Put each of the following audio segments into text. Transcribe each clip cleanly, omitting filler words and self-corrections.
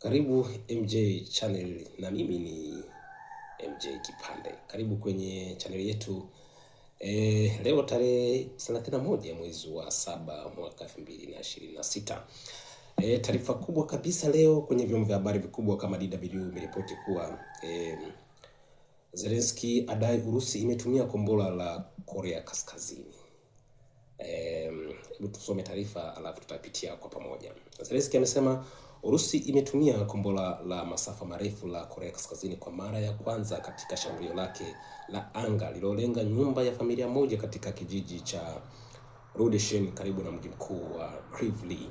Karibu MJ Channel na mimi ni MJ Kipande. Karibu kwenye channel yetu. Leo tarehe 31 mwezi wa 7 mwaka 2026. Taarifa kubwa kabisa leo kwenye vyombo vya habari vikubwa kama DW imeripoti kuwa Zelensky adai Urusi imetumia kombora la Korea Kaskazini. Hebu tusome taarifa alafu tutapitia kwa pamoja. Zelensky amesema Urusi imetumia kombora la masafa marefu la Korea Kaskazini kwa mara ya kwanza katika shambulio lake la anga lilolenga nyumba ya familia moja katika kijiji cha Rudeshen karibu na mji mkuu wa Kryvyi.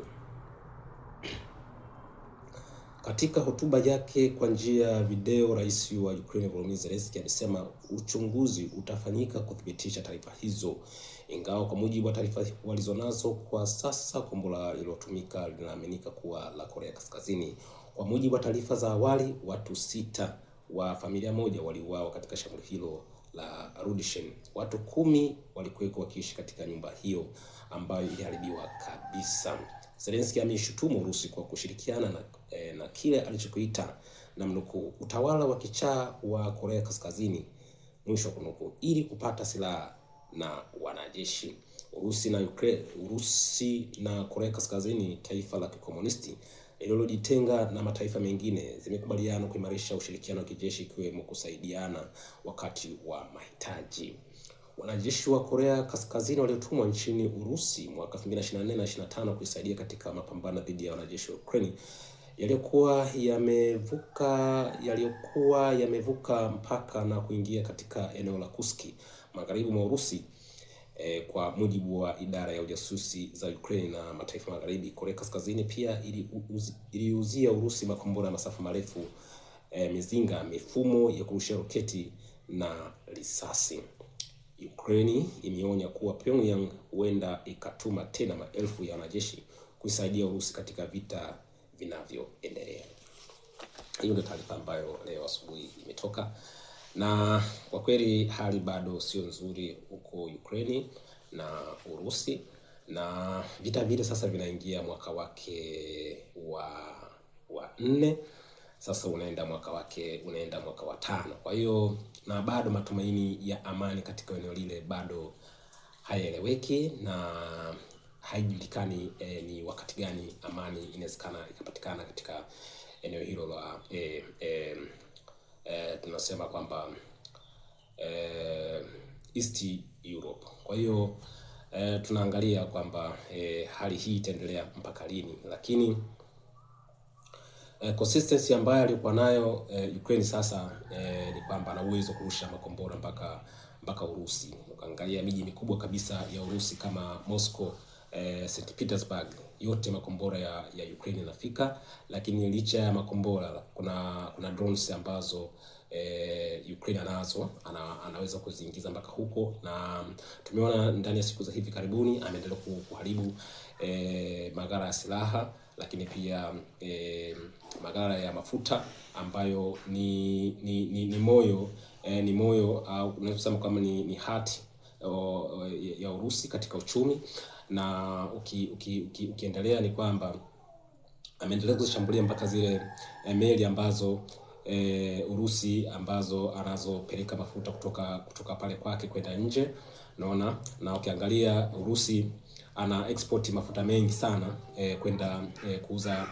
Katika hotuba yake kwa njia ya video, Rais wa Ukraine Volodymyr Zelensky alisema uchunguzi utafanyika kuthibitisha taarifa hizo, ingawa kwa mujibu wa taarifa walizonazo kwa sasa kombora lilotumika linaaminika kuwa la Korea Kaskazini. Kwa mujibu wa taarifa za awali, watu 6 wa familia moja waliuawa katika shambulio hilo la Rudeshen. Watu 10 walikuwa wakiishi katika nyumba hiyo ambayo iliharibiwa kabisa. Zelensky ameshutumu Urusi kwa kushirikiana na kile alichokuita na mnukuu, utawala wa kichaa wa Korea Kaskazini, mwisho kunukuu, ili kupata silaha na wanajeshi. Urusi na Korea Kaskazini, taifa la kikomunisti lililojitenga na mataifa mengine, zimekubaliana kuimarisha ushirikiano wa kijeshi ikiwemo kusaidiana wakati wa mahitaji. Wanajeshi wa Korea Kaskazini waliotumwa nchini Urusi mwaka 2024 na 25 kuisaidia katika mapambano dhidi ya wanajeshi wa Ukraine yaliyokuwa yamevuka mpaka na kuingia katika eneo la Kursk magharibi mwa Urusi. Kwa mujibu wa idara ya ujasusi za Ukraine na mataifa magharibi, Korea Kaskazini pia iliuzia Urusi makombora ya masafa marefu, mizinga, mifumo ya kurushia roketi na risasi. Ukraine imeonya kuwa Pyongyang huenda ikatuma tena maelfu ya wanajeshi kusaidia Urusi katika vita vinavyoendelea. Hiyo ndio taarifa ambayo leo asubuhi imetoka, na kwa kweli hali bado sio nzuri huko Ukraine na Urusi, na vita vile sasa vinaingia mwaka wake wa 4. Sasa unaenda mwaka wa 5. Kwa hiyo na bado matumaini ya amani katika eneo lile bado hayaeleweki na haijulikani ni wakati gani amani inawezekana ikapatikana katika eneo hilo la tunasema kwamba East Europe. Kwa hiyo tunaangalia kwamba hali hii itaendelea mpaka lini, lakini consistency ambayo alikuwa nayo Ukraine sasa ni kwamba ana uwezo kurusha makombora mpaka Urusi. Ukaangalia miji mikubwa kabisa ya Urusi kama Moscow, St. Petersburg, yote makombora ya Ukraine yanafika. Lakini licha ya makombora kuna drones ambazo Ukraine anaweza kuziingiza mpaka huko, na tumeona ndani ya siku za hivi karibuni ameendelea kuharibu maghala ya silaha, lakini pia maghala ya mafuta ambayo ni moyo au unaweza kusema kama ni heart ya Urusi katika uchumi. Na ukiendelea ni kwamba ameendelea kushambulia mpaka zile meli ambazo Urusi ambazo anazopeleka mafuta kutoka pale kwake kwenda nje, unaona. Na ukiangalia Urusi ana export mafuta mengi sana kwenda kuuza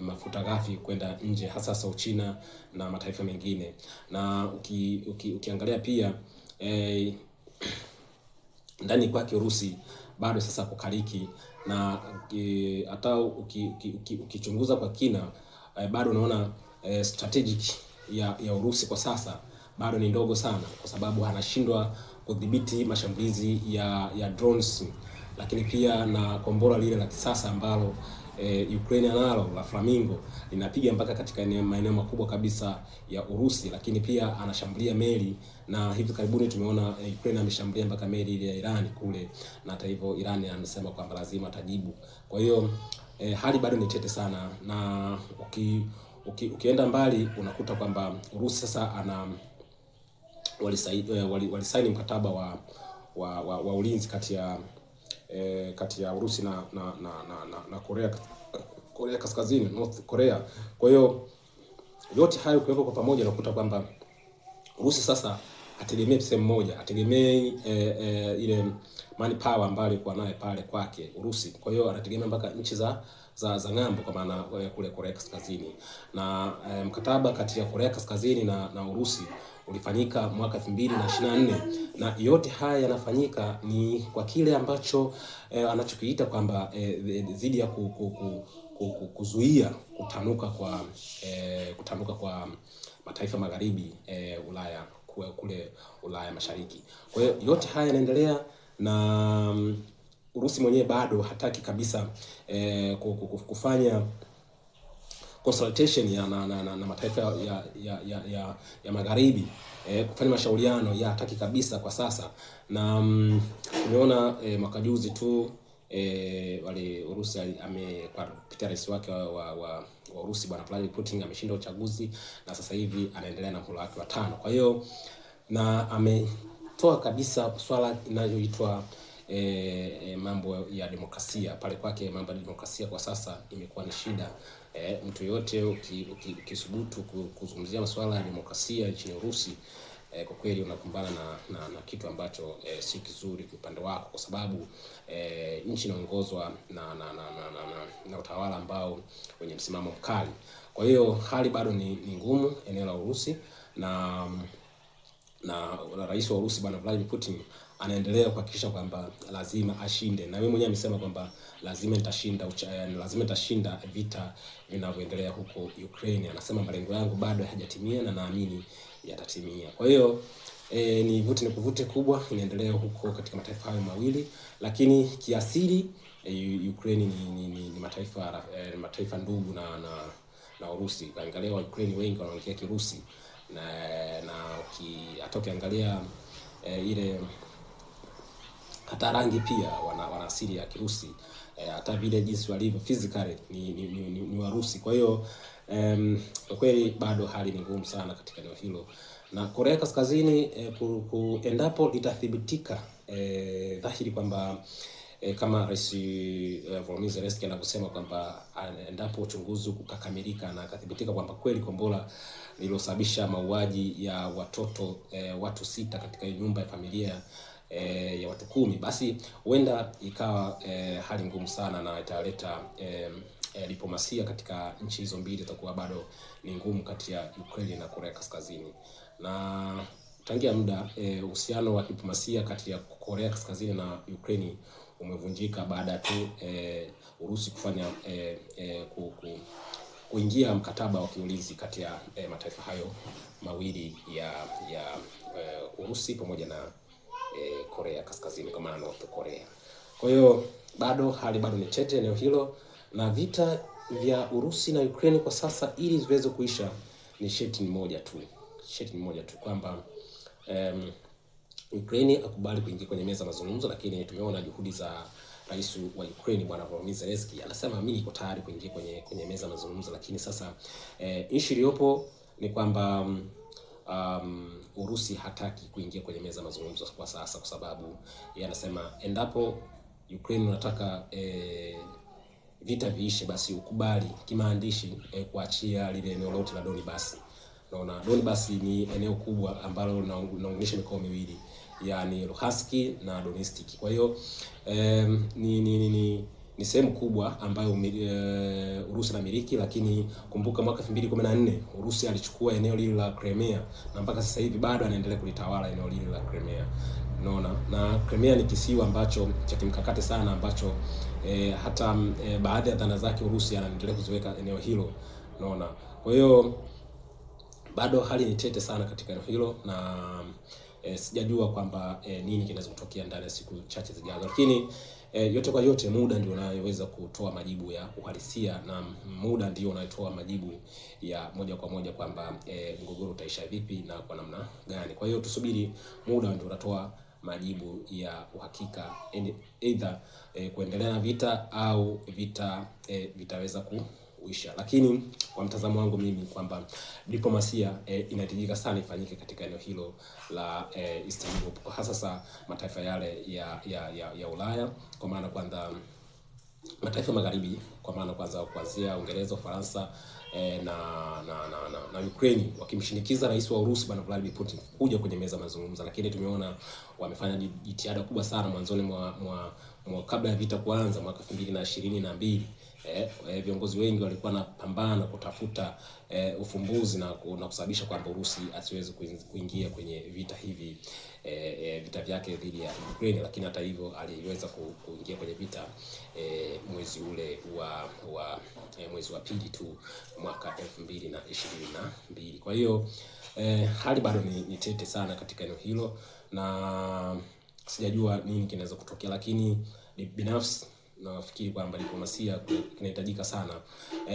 mafuta ghafi kwenda nje, hasa Uchina na mataifa mengine. Na ukiangalia pia ndani kwake Urusi bado sasa kukaliki, na hata ukichunguza kwa kina bado unaona strategic ya Urusi kwa sasa bado ni ndogo sana, kwa sababu anashindwa kudhibiti mashambulizi ya drones, lakini pia na kombora lile la kisasa ambalo Ukraine analo la Flamingo linapiga mpaka katika maeneo makubwa kabisa ya Urusi, lakini pia anashambulia meli, na hivi karibuni tumeona Ukraine ameshambulia mpaka meli ile ya Iran kule, na hata hivyo Iran anasema kwamba lazima atajibu. Kwa hiyo hali bado ni tete sana, na ukienda mbali unakuta kwamba Urusi sasa walisaini mkataba wa ulinzi kati ya Urusi na Korea Kaskazini, North Korea. Kwa hiyo yote hayo kuwekwa kwa pamoja, nakuta kwamba Urusi sasa ategemee sehemu moja, ategemee ile manpower ambayo alikuwa naye pale kwake Urusi. Kwa hiyo anategemea mpaka nchi za ng'ambo, kwa maana kule Korea Kaskazini. Na mkataba kati ya Korea Kaskazini na Urusi ulifanyika mwaka 2024, na yote haya yanafanyika ni kwa kile ambacho anachokiita kwamba dhidi ya kuzuia kutanuka kwa mataifa magharibi Ulaya, kule Ulaya Mashariki. Kwa hiyo yote haya yanaendelea, na Urusi mwenyewe bado hataki kabisa kufanya consultation na mataifa ya magharibi, kufanya mashauriano ya hataki kabisa kwa sasa. Na tumeona mwaka juzi tu wale Urusi kupitia rais wake wa Urusi Bwana Vladimir Putin ameshinda uchaguzi, na sasa hivi anaendelea na muhula wake wa 5. Kwa hiyo na ametoa kabisa swala inayoitwa mambo ya demokrasia pale kwake. Mambo ya demokrasia kwa sasa imekuwa ni shida. Mtu yote ukisubutu kuzungumzia masuala ya demokrasia nchini Urusi, kwa kweli unakumbana na kitu ambacho si kizuri kwa upande wako, kwa sababu nchi inaongozwa na utawala ambao wenye msimamo mkali. Kwa hiyo hali bado ni ngumu eneo la Urusi, na rais wa Urusi Bwana Vladimir Putin anaendelea kuhakikisha kwamba lazima ashinde, na yeye mwenyewe amesema kwamba lazima nitashinda vita vinavyoendelea huko Ukraine. Anasema malengo yangu bado hayajatimia na naamini yatatimia. Kwa hiyo ni kuvute kubwa inaendelea huko katika mataifa hayo mawili, lakini kiasili Ukraine ni mataifa ndugu na Urusi. Kaangalia wa Ukraine wengi wanaongea Kirusi, na hata ukiangalia ile hata rangi pia wana asili ya Kirusi, hata vile jinsi walivyo physically ni Warusi. Kwa hiyo kwa kweli bado hali ni ngumu sana katika eneo hilo, na Korea Kaskazini endapo itathibitika dhahiri kwamba kama Rais Volodymyr Zelensky anavyosema kwamba endapo uchunguzi ukakamilika na akathibitika kwamba kweli kombora lililosababisha mauaji ya watu 6 katika nyumba ya familia ya watu 10, basi huenda ikawa hali ngumu sana, na italeta diplomasia katika nchi hizo mbili itakuwa bado ni ngumu kati ya Ukraine na Korea Kaskazini. Na tangia muda uhusiano wa diplomasia kati ya Korea Kaskazini na Ukraine umevunjika baada tu Urusi kufanya kuingia mkataba wa kiulinzi kati ya mataifa hayo mawili ya Urusi pamoja na Korea Kaskazini, kwa maana North Korea. Kwa hiyo hali bado ni tete eneo hilo, na vita vya Urusi na Ukraine kwa sasa ili ziweze kuisha ni sharti moja tu kwamba Ukraine akubali kuingia kwenye meza mazungumzo. Lakini tumeona juhudi za rais wa Ukraine Bwana Volodymyr Zelensky, anasema mimi niko tayari kuingia kwenye meza mazungumzo, lakini sasa issue iliyopo ni kwamba Urusi hataki kuingia kwenye meza mazungumzo kwa sasa, kwa sababu yeye anasema endapo Ukraine unataka vita viishe, basi ukubali kimaandishi kuachia lile eneo lote la Donbas. Naona Donbas ni eneo kubwa ambalo linaunganisha mikoa miwili, yani Luhansk na Donetsk. Kwa hiyo ni sehemu kubwa ambayo Urusi inamiliki, lakini kumbuka mwaka 2014 Urusi alichukua eneo lile la Crimea, na mpaka sasa hivi bado anaendelea kulitawala eneo lile la Crimea. Unaona, na Crimea ni kisiwa ambacho cha kimkakati sana, ambacho hata baadhi ya dhana zake Urusi anaendelea kuziweka eneo hilo. Unaona, kwa hiyo bado hali ni tete sana katika eneo hilo, na sijajua kwamba nini kinaweza kutokea ndani ya siku chache zijazo, lakini yote kwa yote muda ndio unayoweza kutoa majibu ya uhalisia, na muda ndio unayotoa majibu ya moja kwa moja kwamba mgogoro utaisha vipi na kwa namna gani. Kwa hiyo tusubiri, muda ndio unatoa majibu ya uhakika, either kuendelea na vita au vita vitaweza kuisha. Lakini kwa mtazamo wangu mimi kwamba diplomasia inahitajika sana ifanyike katika eneo hilo la Eastern Europe, kwa hasa mataifa yale ya Ulaya, kwa maana kwanza mataifa magharibi, kwa maana kwanza kuanzia Uingereza, Ufaransa na Ukraine, wakimshinikiza rais wa Urusi bwana Vladimir Putin kuja kwenye meza mazungumzo. Lakini tumeona wamefanya jitihada kubwa sana mwanzoni mwa kabla ya vita kuanza mwaka 2022. Viongozi wengi walikuwa wanapambana kutafuta ufumbuzi na kusababisha kwamba Urusi asiweze kuingia kwenye vita hivi, vita vyake dhidi ya Ukraine. Lakini hata hivyo aliweza kuingia kwenye vita mwezi ule mwezi wa pili tu mwaka 2022. Kwa hiyo hali bado ni tete sana katika eneo hilo, na sijajua nini kinaweza kutokea, lakini binafsi nafikiri kwamba diplomasia inahitajika sana.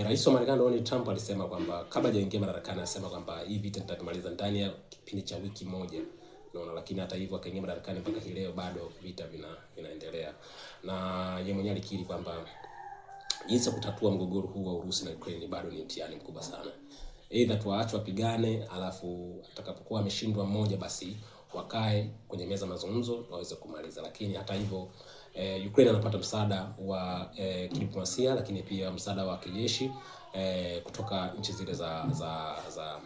Rais wa Marekani Donald Trump alisema kwamba kabla hajaingia madarakani, alisema kwamba hii vita nitamaliza ndani ya kipindi cha wiki moja. Unaona, lakini hata hivyo akaingia madarakani mpaka hii leo bado vita vinaendelea. Na yeye mwenyewe alikiri kwamba jinsi ya kutatua mgogoro huu wa Urusi na Ukraine bado ni mtihani mkubwa sana. Aidha tuwaache wapigane, alafu atakapokuwa ameshindwa mmoja, basi wakae kwenye meza mazungumzo waweze kumaliza. Lakini hata hivyo Ukraine anapata msaada wa kidiplomasia, lakini pia msaada wa kijeshi kutoka nchi zile za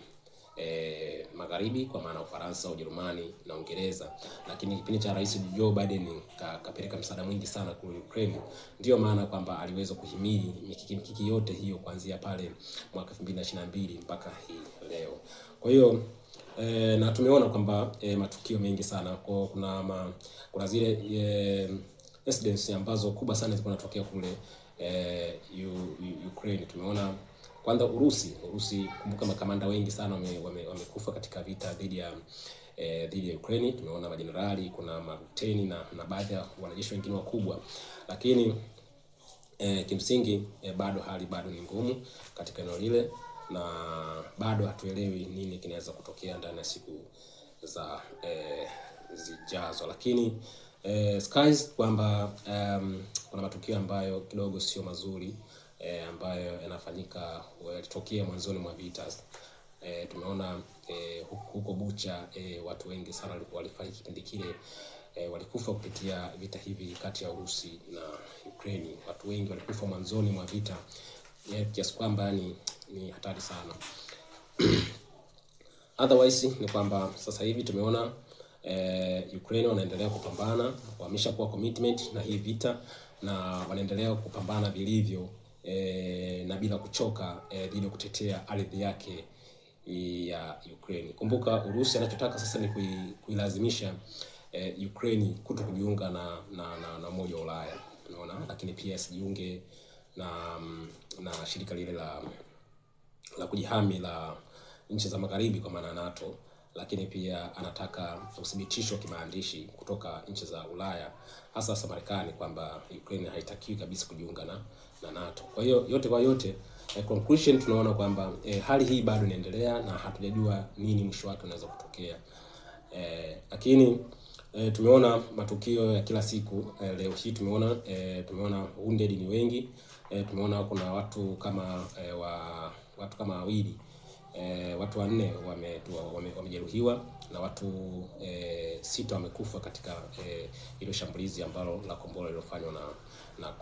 magharibi, kwa maana Ufaransa, Ujerumani na Uingereza. Lakini kipindi cha Rais Joe Biden kapeleka msaada mwingi sana kwa Ukraine. Ndio maana kwamba aliweza kuhimili mikiki yote hiyo kuanzia pale mwaka 2022 mpaka hii leo. Kwa hiyo na tumeona kwamba matukio mengi sana kuna zile incidents ambazo kubwa sana zilikuwa zinatokea kule Ukraine. Tumeona kwanza Urusi, kumbuka makamanda wengi sana wamekufa katika vita dhidi ya Ukraine. Tumeona majenerali, kuna maluteni na baadhi ya wanajeshi wengine wakubwa. Lakini kimsingi hali bado ni ngumu katika eneo lile, na bado hatuelewi nini kinaweza kutokea ndani ya siku za zijazo. Lakini skies kwamba kuna matukio ambayo kidogo sio mazuri ambayo yanafanyika yalitokea mwanzoni mwa vita. Tumeona huko Bucha watu wengi sana walifariki kipindi kile, walikufa kupitia vita hivi kati ya Urusi na Ukraine. Watu wengi walikufa mwanzoni mwa vita kiasi kwamba ni hatari sana. Otherwise ni kwamba sasa hivi tumeona Ukraine wanaendelea kupambana, wameshakuwa commitment na hii vita, na wanaendelea kupambana vilivyo na bila kuchoka dhidi ya kutetea ardhi yake ya Ukraine. Kumbuka Urusi anachotaka sasa ni kuilazimisha Ukraine kuto kujiunga na Umoja wa Ulaya, unaona, lakini pia sijiunge na shirika lile la kujihami la nchi za magharibi kwa maana NATO. Lakini pia anataka uthibitisho kimaandishi kutoka nchi za Ulaya, hasa Marekani, kwamba Ukraine haitakiwi kabisa kujiunga na NATO. Kwa hiyo yote kwa yote, conclusion tunaona kwamba hali hii bado inaendelea na hatujajua nini mwisho wake unaweza kutokea. Lakini tumeona matukio ya kila siku. Leo hii tumeona wounded ni wengi. Tumeona kuna watu kama wawili, watu 4 wamejeruhiwa na watu 6 wamekufa katika hilo shambulizi ambalo la kombora lilofanywa na